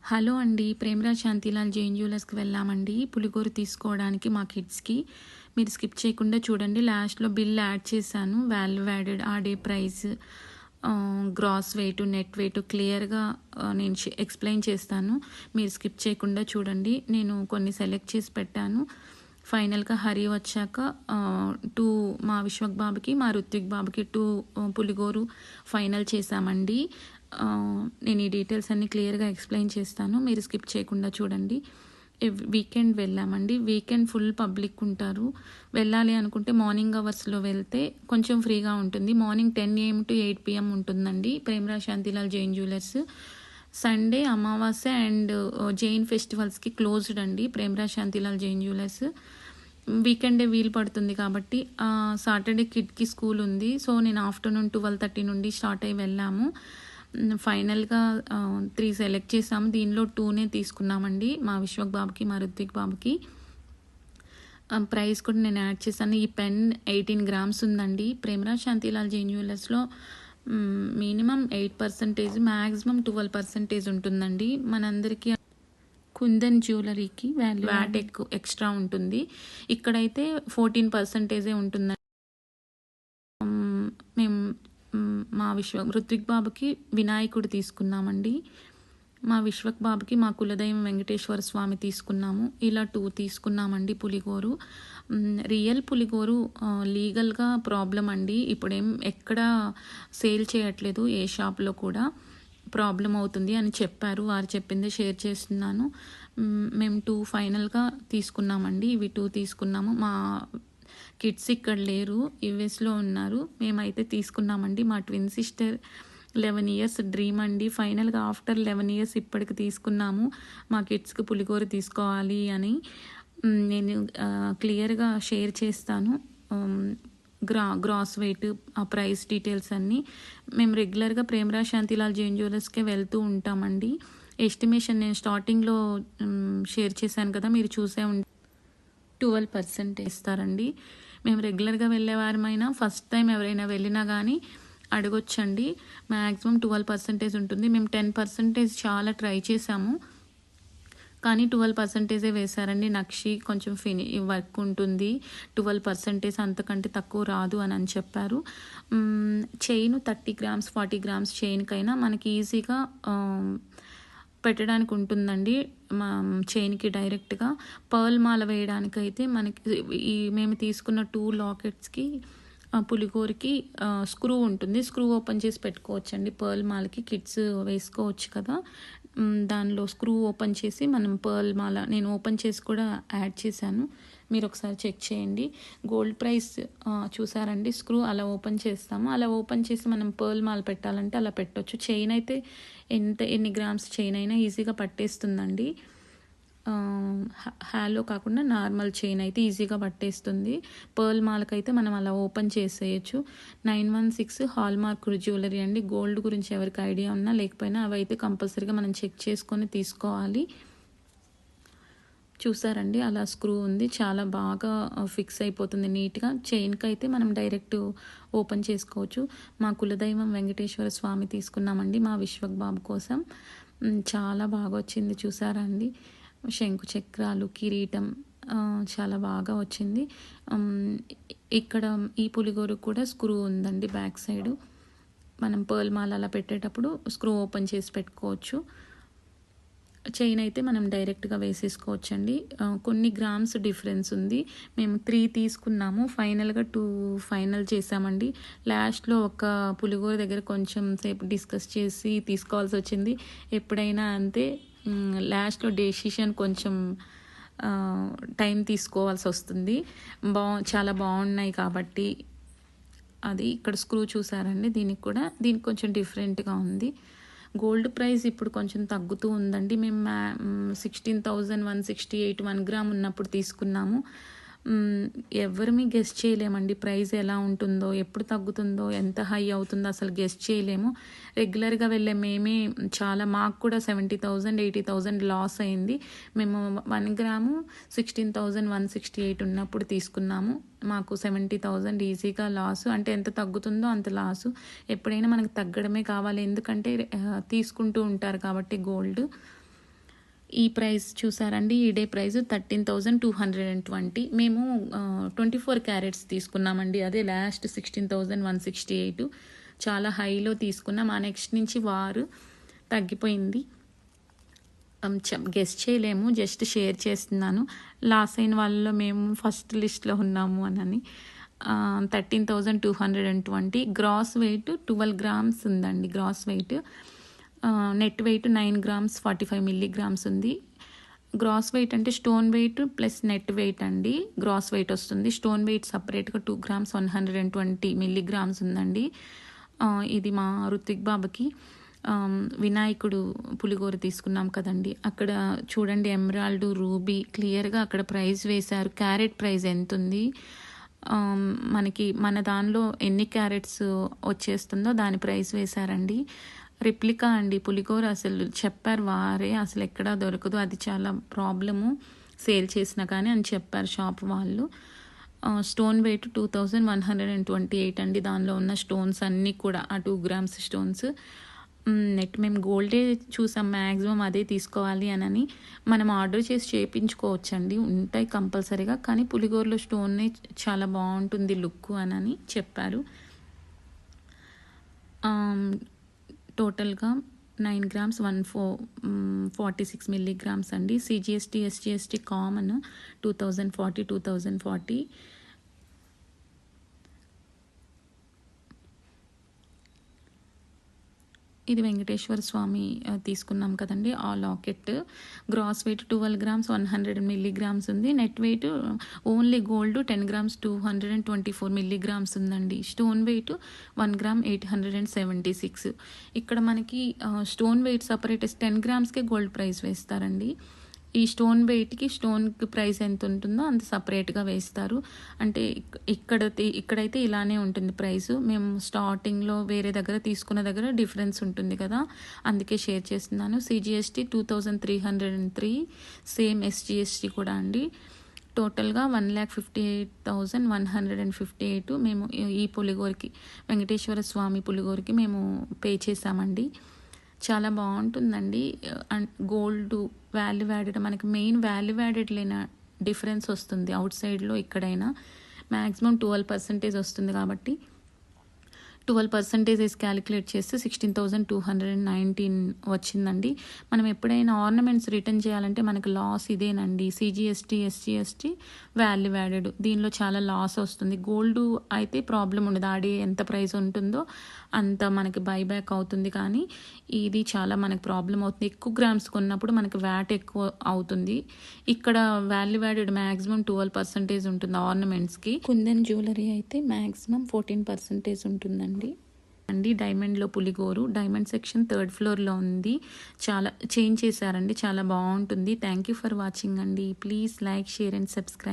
Hello అండి. ప్రేమరాజ్ శాంతిలాల్ జైన్ జ్యువెలర్స్‌కి వెళ్ళామండి పులిగోరు తీసుకోవడానికి మా కిడ్స్‌కి. మీరు స్కిప్ చేయకుండా చూడండి. లాస్ట్‌లో బిల్ యాడ్ చేశాను. వాల్యూ యాడెడ్, ఆ day price, gross weight, net weight క్లియర్‌గా నేను ఎక్స్‌ప్లెయిన్ చేస్తాను. మీరు స్కిప్ చేయకుండా చూడండి. నేను కొన్ని సెలెక్ట్ చేసి పెట్టాను. ఫైనల్‌గా హరి వచ్చాక 2 మా విశ్వక్ బాబుకి, మా రుత్విక్ బాబుకి 2 పులిగోరు ఫైనల్ చేశామండి. నేను ఈ డీటెయిల్స్ అన్నీ క్లియర్‌గా ఎక్స్‌ప్లెయిన్ చేస్తాను. మీరు స్కిప్ చేయకుండా చూడండి. వీకెండ్ వెళ్ళామండి. వీకెండ్ ఫుల్ పబ్లిక్ ఉంటారు. వెళ్ళాలి అనుకుంటే మార్నింగ్ అవర్స్‌లో వెళ్తే కొంచెం ఫ్రీగా ఉంటుంది. మార్నింగ్ 10 AM to 8 PM ఉంటుందండి ప్రేమరాజ్ శాంతిలాల్ జైన్ జ్యువెలర్స్. సండే, అమావాస్య అండ్ జైన్ ఫెస్టివల్స్‌కి క్లోజ్డ్ అండి ప్రేమరాజ్ శాంతిలాల్ జైన్ జ్యువెలర్స్. వీకెండే వీలు పడుతుంది కాబట్టి సాటర్డే కిడ్కి స్కూల్ ఉంది. సో నేను ఆఫ్టర్నూన్ 12:30 నుండి స్టార్ట్ అయ్యి వెళ్ళాము. ఫైనల్‌గా 3 సెలెక్ట్ చేసాము. దీనిలో 2నే తీసుకున్నామండి. మా విశ్వక్ బాబుకి, మా రుత్విక్ బాబుకి. ప్రైస్ కూడా నేను యాడ్ చేశాను. ఈ పెన్ 18 గ్రామ్స్ ఉందండి. ప్రేమరాజ్ శాంతిలాల్ జైన్ జ్యువెలర్స్‌లో మినిమం 8%, మ్యాక్సిమం 12% ఉంటుందండి. మనందరికీ కుందన్ జ్యువెలరీకి వ్యాట్ ఎక్స్ట్రా ఉంటుంది. ఇక్కడైతే 14% ఉంటుందండి. మేము మా రుత్విక్ బాబుకి వినాయకుడు తీసుకున్నామండి. మా విశ్వక్ బాబుకి మా కులదైవం వెంకటేశ్వర స్వామి తీసుకున్నాము. ఇలా 2 తీసుకున్నామండి పులిగోరు. రియల్ పులిగోరు లీగల్గా ప్రాబ్లం అండి. ఇప్పుడేం ఎక్కడా సేల్ చేయట్లేదు, ఏ షాప్లో కూడా. ప్రాబ్లం అవుతుంది అని చెప్పారు. వారు చెప్పిందే షేర్ చేస్తున్నాను. మేము 2 ఫైనల్గా తీసుకున్నామండి. ఇవి 2 తీసుకున్నాము. మా కిడ్స్ ఇక్కడ లేరు, యూఎస్లో ఉన్నారు. మేమైతే తీసుకున్నామండి. మా ట్విన్ సిస్టర్ 11 ఇయర్స్ డ్రీమ్ అండి. ఫైనల్గా ఆఫ్టర్ 11 ఇయర్స్ ఇప్పటికి తీసుకున్నాము. మా కిడ్స్కి పులిగోర తీసుకోవాలి అని. నేను క్లియర్గా షేర్ చేస్తాను. గ్రాస్ వెయిట్, ఆ ప్రైస్ డీటెయిల్స్ అన్నీ. మేము రెగ్యులర్గా ప్రేమరాజ్ శాంతిలాల్ జైన్ జ్యువెలర్స్కే వెళ్తూ ఉంటామండి. ఎస్టిమేషన్ నేను స్టార్టింగ్లో షేర్ చేశాను కదా, మీరు చూసే 12% ఇస్తారండి. మేము రెగ్యులర్గా వెళ్ళేవారమైనా ఫస్ట్ టైం ఎవరైనా వెళ్ళినా కానీ అడగొచ్చండి. మ్యాక్సిమం 12% ఉంటుంది. మేము 10% చాలా ట్రై చేసాము, కానీ 12% వేశారండి. నక్షి కొంచెం వర్క్ ఉంటుంది, 12% అంతకంటే తక్కువ రాదు అని చెప్పారు. చైన్ 30 గ్రామ్స్ 40 గ్రామ్స్ చైన్కైనా మనకి ఈజీగా పెట్టడానికి ఉంటుందండి. మా చైన్కి డైరెక్ట్గా పర్ల్ మాల వేయడానికైతే మనకి మేము తీసుకున్న 2 లాకెట్స్కి పులిగోరికి స్క్రూ ఉంటుంది. స్క్రూ ఓపెన్ చేసి పెట్టుకోవచ్చండి. పర్ల్ మాలకి కిడ్స్ వేసుకోవచ్చు కదా, దానిలో స్క్రూ ఓపెన్ చేసి మనం పర్ల్ మాల నేను ఓపెన్ చేసి కూడా యాడ్ చేశాను. మీరు ఒకసారి చెక్ చేయండి. గోల్డ్ ప్రైస్ చూసారండి, స్క్రూ అలా ఓపెన్ చేస్తాము. అలా ఓపెన్ చేసి మనం పర్ల్ మాల పెట్టాలంటే అలా పెట్టవచ్చు. చైన్ అయితే ఎన్ని గ్రామ్స్ చైన్ అయినా ఈజీగా పట్టేస్తుందండి. హ్యాలో కాకుండా నార్మల్ చైన్ అయితే ఈజీగా పట్టేస్తుంది. పర్ల్ మాలకైతే మనం అలా ఓపెన్ చేసేయచ్చు. 916 హాల్మార్క్ జ్యువెలరీ అండి. గోల్డ్ గురించి ఎవరికి ఐడియా ఉన్నా లేకపోయినా అవి అయితే కంపల్సరీగా మనం చెక్ చేసుకొని తీసుకోవాలి. చూసారండి, అలా స్క్రూ ఉంది, చాలా బాగా ఫిక్స్ అయిపోతుంది నీట్గా. చైన్కి అయితే మనం డైరెక్ట్ ఓపెన్ చేసుకోవచ్చు. మా కులదైవం వెంకటేశ్వర స్వామి తీసుకున్నామండి మా విశ్వక్ బాబు కోసం. చాలా బాగా వచ్చింది. చూసారా అండి, శంకు చక్రాలు, కిరీటం చాలా బాగా వచ్చింది. ఇక్కడ ఈ పులిగోరు కూడా స్క్రూ ఉందండి బ్యాక్ సైడు. మనం పర్ల్ మాల అలా పెట్టేటప్పుడు స్క్రూ ఓపెన్ చేసి పెట్టుకోవచ్చు. చైన్ అయితే మనం డైరెక్ట్గా వేసేసుకోవచ్చండి. కొన్ని గ్రామ్స్ డిఫరెన్స్ ఉంది. మేము 3 తీసుకున్నాము, ఫైనల్గా 2 ఫైనల్ చేసామండి. లాస్ట్లో ఒక పులిగోర దగ్గర కొంచెం సేపు డిస్కస్ చేసి తీసుకోవాల్సి వచ్చింది. ఎప్పుడైనా అంతే, లాస్ట్లో డెసిషన్ కొంచెం టైం తీసుకోవాల్సి వస్తుంది. చాలా బాగున్నాయి కాబట్టి. అది ఇక్కడ స్క్రూ చూసారండి, దీనికి కొంచెం డిఫరెంట్గా ఉంది. గోల్డ్ ప్రైస్ ఇప్పుడు కొంచెం తగ్గుతూ ఉందండి. మేము 16,168 1 గ్రామ్ ఉన్నప్పుడు తీసుకున్నాము. ఎవరిమీ గెస్ట్ చేయలేమండి ప్రైస్ ఎలా ఉంటుందో, ఎప్పుడు తగ్గుతుందో, ఎంత హై అవుతుందో అసలు గెస్ట్ చేయలేము. రెగ్యులర్గా వెళ్ళే మేమే మాకు కూడా 70,000 80,000 లాస్ అయింది. మేము 1 గ్రాము 16,168 ఉన్నప్పుడు తీసుకున్నాము. మాకు 70,000 ఈజీగా లాసు. అంటే ఎంత తగ్గుతుందో అంత లాసు. ఎప్పుడైనా మనకు తగ్గడమే కావాలి, ఎందుకంటే తీసుకుంటూ ఉంటారు కాబట్టి గోల్డ్. ఈ ప్రైస్ చూసారండి, ఈ డే ప్రైస్ 13,220. మేము 24 క్యారెట్స్ తీసుకున్నామండి. అదే లాస్ట్ 16,168 చాలా హైలో తీసుకున్నాం. ఆ నెక్స్ట్ నుంచి వారు తగ్గిపోయింది. గెస్ చేయలేము, జస్ట్ షేర్ చేస్తున్నాను. లాస్ అయిన వాళ్ళలో మేము ఫస్ట్ లిస్ట్లో ఉన్నాము అని. 13,220. గ్రాస్ వెయిట్ 12 గ్రామ్స్ ఉందండి. Gross weight. Net weight 9 grams 45 milligrams ఉంది. గ్రాస్ వెయిట్ అంటే stone weight plus net weight అండి. గ్రాస్ వెయిట్ వస్తుంది. స్టోన్ వెయిట్ సపరేట్గా 2 గ్రామ్స్ 120 మిల్లీగ్రామ్స్ ఉందండి. ఇది మా రుత్విక్ బాబుకి వినాయకుడు పులిగోర తీసుకున్నాం కదండి, అక్కడ చూడండి ఎమరాల్డ్ రూబీ క్లియర్గా అక్కడ ప్రైస్ వేశారు. క్యారెట్ ప్రైస్ ఎంత ఉంది, మనకి మన దానిలో ఎన్ని క్యారెట్స్ వచ్చేస్తుందో దాని ప్రైస్ వేశారండి. రిప్లికా అండి పులిగోర, అసలు చెప్పారు వారే అసలు ఎక్కడా దొరకదు, అది చాలా ప్రాబ్లము సేల్ చేసినా కానీ అని చెప్పారు షాప్ వాళ్ళు. స్టోన్ వెయిట్ 2,128 అండి. దానిలో ఉన్న స్టోన్స్ అన్నీ కూడా ఆ 2 గ్రామ్స్ స్టోన్స్. నెట్ మేము గోల్డే చూసాం, మ్యాక్సిమం అదే తీసుకోవాలి అని. మనం ఆర్డర్ చేసి చేయించుకోవచ్చండి, ఉంటాయి కంపల్సరీగా, కానీ పులిగోరలో స్టోన్నే చాలా బాగుంటుంది లుక్ అని చెప్పారు. టోటల్గా 9 గ్రామ్స్ 46 మిల్లీగ్రామ్స్ అండి. CGST SGST common 2040. ఇది వెంకటేశ్వర స్వామి తీసుకున్నాం కదండి, ఆ locket. Gross weight 12 grams 100 milligrams ఉంది. Net weight only gold 10 grams 224 milligrams ఉందండి. Stone weight 1 gram 876. ఇక్కడ మనకి స్టోన్ వెయిట్ సపరేట్ 10 గ్రామ్స్కే గోల్డ్ ప్రైస్ వేస్తారండి. ఈ స్టోన్ వెయిట్కి స్టోన్కి ప్రైస్ ఎంత ఉంటుందో అంత సపరేట్గా వేస్తారు. అంటే ఇక్కడైతే ఇలానే ఉంటుంది ప్రైస్. మేము స్టార్టింగ్లో వేరే దగ్గర తీసుకున్న దగ్గర డిఫరెన్స్ ఉంటుంది కదా, అందుకే షేర్ చేస్తున్నాను. సిజిఎస్టీ 2303, సేమ్ ఎస్జిఎస్టీ కూడా అండి. టోటల్గా 1,58,158 మేము ఈ పులిగోరకి, వెంకటేశ్వర స్వామి పులిగోరకి మేము పే చేసామండి. చాలా బాగుంటుందండి. గోల్డ్ వాల్యూ యాడెడ్, మనకి మెయిన్ వాల్యూ యాడెడ్ లేని డిఫరెన్స్ వస్తుంది అవుట్ సైడ్లో. ఇక్కడైనా మ్యాక్సిమం 12% వస్తుంది కాబట్టి 12% క్యాలిక్యులేట్ చేస్తే 16,219 వచ్చిందండి. మనం ఎప్పుడైనా ఆర్నమెంట్స్ రిటర్న్ చేయాలంటే మనకు లాస్ ఇదేనండి. సిజిఎస్టీ ఎస్జిఎస్టీ వాల్యూ యాడెడ్, దీనిలో చాలా లాస్ వస్తుంది. గోల్డ్ అయితే ప్రాబ్లం ఉండదు, ఆడే ఎంత ప్రైస్ ఉంటుందో అంత మనకి బైబ్యాక్ అవుతుంది. కానీ ఇది చాలా మనకు ప్రాబ్లం అవుతుంది. ఎక్కువ గ్రామ్స్ కొన్నప్పుడు మనకి వ్యాట్ ఎక్కువ అవుతుంది. ఇక్కడ వాల్యూ యాడెడ్ మ్యాక్సిమం 12% ఉంటుంది ఆర్నమెంట్స్కి. కుందన్ జ్యువెలరీ అయితే మ్యాక్సిమం 14% ఉంటుందండి. డైమండ్లో పులిగోరు, డైమండ్ సెక్షన్ 3rd ఫ్లోర్లో ఉంది. చాలా చేంజ్ చేశారండి, చాలా బాగుంటుంది. థ్యాంక్ యూ ఫర్ వాచింగ్ అండి. Please like, share and subscribe.